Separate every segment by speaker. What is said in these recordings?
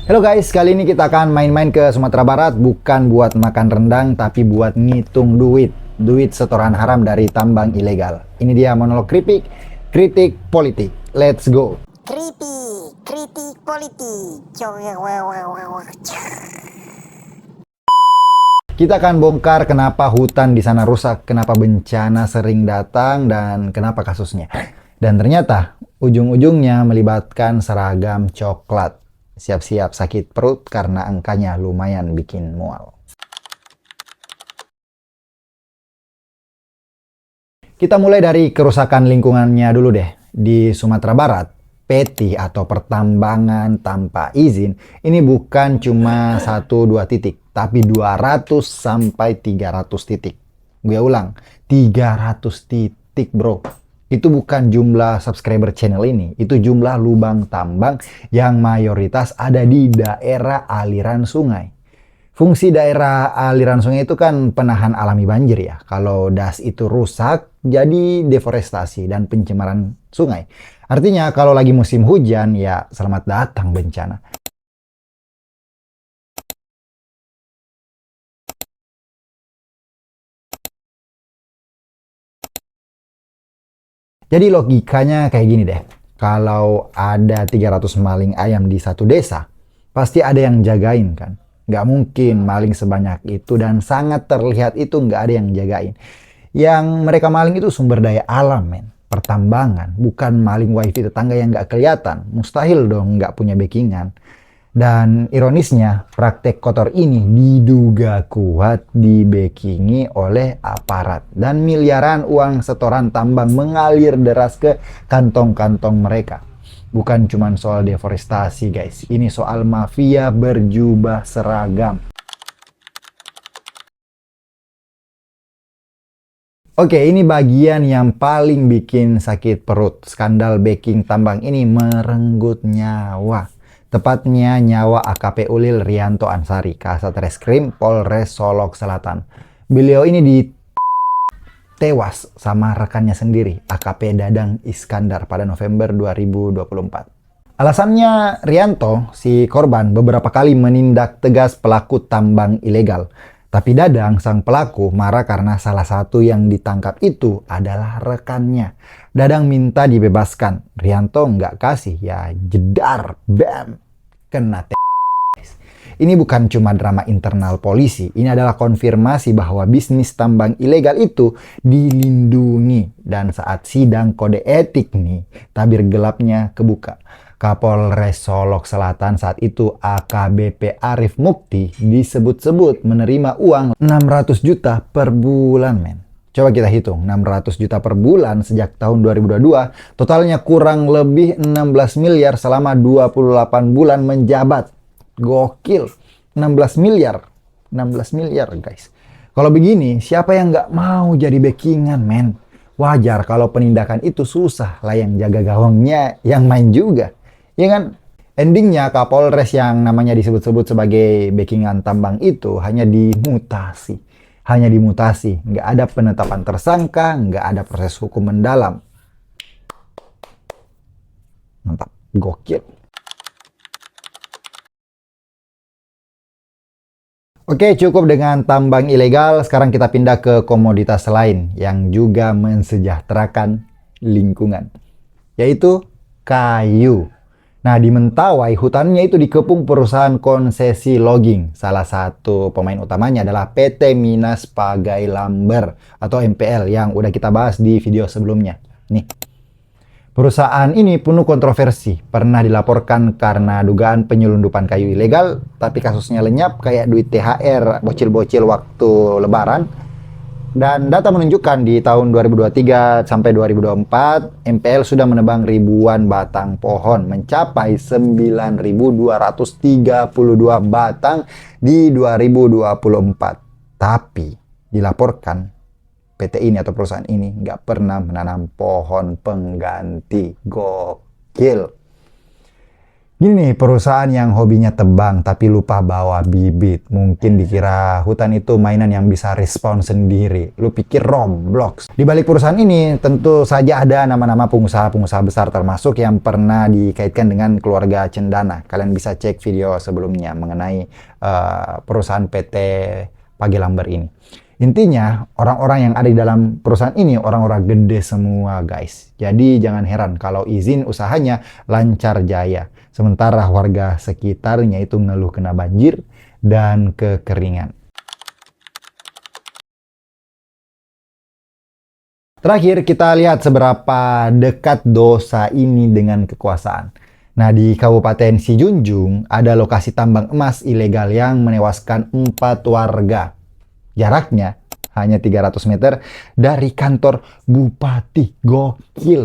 Speaker 1: Halo guys, kali ini kita akan main-main ke Sumatera Barat, bukan buat makan rendang, tapi buat ngitung duit. Duit setoran haram dari tambang ilegal. Ini dia monolog Kripik, kritik politik. Let's go.
Speaker 2: Kritik politik.
Speaker 1: Kita akan bongkar kenapa hutan di sana rusak, kenapa bencana sering datang, dan kenapa kasusnya. Dan ternyata ujung-ujungnya melibatkan seragam coklat. Siap-siap sakit perut karena angkanya lumayan bikin mual. Kita mulai dari kerusakan lingkungannya dulu deh. Di Sumatera Barat, PT atau pertambangan tanpa izin ini bukan cuma 1-2 titik, tapi 200 sampai 300 titik. Gue ulang, 300 titik bro. Itu bukan jumlah subscriber channel ini, itu jumlah lubang tambang yang mayoritas ada di daerah aliran sungai. Fungsi daerah aliran sungai itu kan penahan alami banjir ya. Kalau das itu rusak, jadi deforestasi dan pencemaran sungai. Artinya kalau lagi musim hujan, ya selamat datang bencana. Jadi logikanya kayak gini deh. Kalau ada 300 maling ayam di satu desa, pasti ada yang jagain kan. Nggak mungkin maling sebanyak itu dan sangat terlihat itu nggak ada yang jagain. Yang mereka maling itu sumber daya alam men. Pertambangan, bukan maling wifi tetangga yang nggak kelihatan. Mustahil dong nggak punya backingan. Dan ironisnya, praktek kotor ini diduga kuat dibackingi oleh aparat. Dan miliaran uang setoran tambang mengalir deras ke kantong-kantong mereka. Bukan cuma soal deforestasi guys, ini soal mafia berjubah seragam. Oke, ini bagian yang paling bikin sakit perut. Skandal backing tambang ini merenggut nyawa. Tepatnya nyawa AKP Ulil Rianto Ansari, Kasat Reskrim Polres Solok Selatan. Beliau ini tewas sama rekannya sendiri, AKP Dadang Iskandar pada November 2024. Alasannya Rianto, si korban, beberapa kali menindak tegas pelaku tambang ilegal. Tapi Dadang, sang pelaku, marah karena salah satu yang ditangkap itu adalah rekannya. Dadang minta dibebaskan. Rianto nggak kasih, ya jedar, bam, kena Ini bukan cuma drama internal polisi, ini adalah konfirmasi bahwa bisnis tambang ilegal itu dilindungi. Dan saat sidang kode etik nih, tabir gelapnya kebuka. Kapolres Solok Selatan saat itu AKBP Arif Mukti disebut-sebut menerima uang 600 juta per bulan men. Coba kita hitung, 600 juta per bulan sejak tahun 2022, totalnya kurang lebih 16 miliar selama 28 bulan menjabat. Gokil, 16 miliar. 16 miliar guys. Kalau begini, siapa yang nggak mau jadi backingan men? Wajar kalau penindakan itu susah lah, yang jaga gawangnya yang main juga. Ya kan? Endingnya Kapolres yang namanya disebut-sebut sebagai backingan tambang itu hanya dimutasi. Hanya dimutasi. Nggak ada penetapan tersangka, nggak ada proses hukum mendalam. Mantap. Gokil. Oke, cukup dengan tambang ilegal. Sekarang kita pindah ke komoditas lain yang juga mensejahterakan lingkungan, yaitu kayu. Nah, di Mentawai, hutannya itu dikepung perusahaan konsesi logging. Salah satu pemain utamanya adalah PT Minas Pagai Lamber atau MPL yang udah kita bahas di video sebelumnya. Nih, perusahaan ini penuh kontroversi. Pernah dilaporkan karena dugaan penyelundupan kayu ilegal, tapi kasusnya lenyap kayak duit THR bocil-bocil waktu lebaran. Dan data menunjukkan di tahun 2023 sampai 2024, MPL sudah menebang ribuan batang pohon, mencapai 9.232 batang di 2024. Tapi dilaporkan PT ini atau perusahaan ini nggak pernah menanam pohon pengganti. Gokil. Gini nih, perusahaan yang hobinya tebang tapi lupa bawa bibit. Mungkin dikira hutan itu mainan yang bisa respon sendiri. Lu pikir Roblox. Di balik perusahaan ini tentu saja ada nama-nama pengusaha-pengusaha besar termasuk yang pernah dikaitkan dengan keluarga Cendana. Kalian bisa cek video sebelumnya mengenai perusahaan PT Pagelamber ini. Intinya, orang-orang yang ada di dalam perusahaan ini orang-orang gede semua, guys. Jadi jangan heran kalau izin usahanya lancar jaya. Sementara warga sekitarnya itu ngeluh kena banjir dan kekeringan. Terakhir, kita lihat seberapa dekat dosa ini dengan kekuasaan. Nah, di Kabupaten Sijunjung ada lokasi tambang emas ilegal yang menewaskan 4 warga. Jaraknya hanya 300 meter dari kantor bupati. Gokil.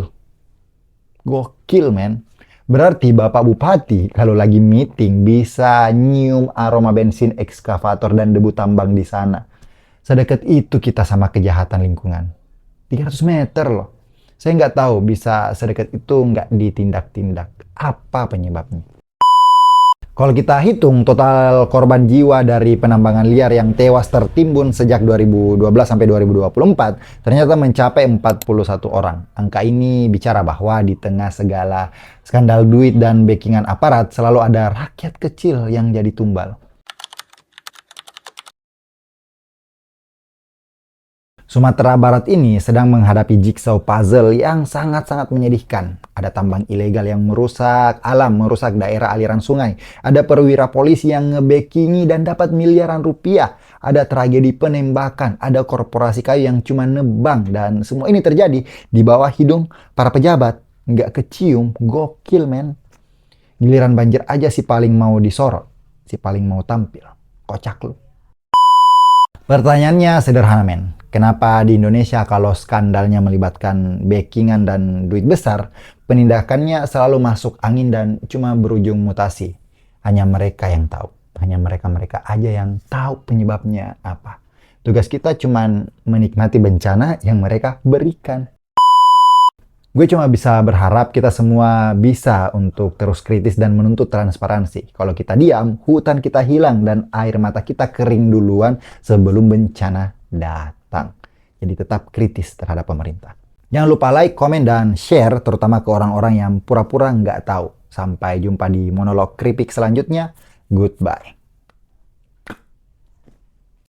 Speaker 1: Gokil, men. Berarti Bapak Bupati kalau lagi meeting bisa nyium aroma bensin ekskavator dan debu tambang di sana. Sedekat itu kita sama kejahatan lingkungan. 300 meter loh. Saya nggak tahu bisa sedekat itu nggak ditindak-tindak. Apa penyebabnya? Kalau kita hitung total korban jiwa dari penambangan liar yang tewas tertimbun sejak 2012 sampai 2024 ternyata mencapai 41 orang. Angka ini bicara bahwa di tengah segala skandal duit dan backingan aparat selalu ada rakyat kecil yang jadi tumbal. Sumatera Barat ini sedang menghadapi jigsaw puzzle yang sangat-sangat menyedihkan. Ada tambang ilegal yang merusak alam, merusak daerah aliran sungai. Ada perwira polisi yang ngebackingi dan dapat miliaran rupiah. Ada tragedi penembakan, ada korporasi kayu yang cuma nebang. Dan semua ini terjadi di bawah hidung para pejabat. Nggak kecium, gokil men. Giliran banjir aja si paling mau disorot, si paling mau tampil. Kocak lu. Pertanyaannya sederhana men. Kenapa di Indonesia kalau skandalnya melibatkan backingan dan duit besar, penindakannya selalu masuk angin dan cuma berujung mutasi? Hanya mereka yang tahu. Hanya mereka-mereka aja yang tahu penyebabnya apa. Tugas kita cuma menikmati bencana yang mereka berikan. Gue cuma bisa berharap kita semua bisa untuk terus kritis dan menuntut transparansi. Kalau kita diam, hutan kita hilang dan air mata kita kering duluan sebelum bencana datang. Jadi tetap kritis terhadap pemerintah. Jangan lupa like, komen, dan share terutama ke orang-orang yang pura-pura nggak tahu. Sampai jumpa di monolog keripik selanjutnya. Goodbye.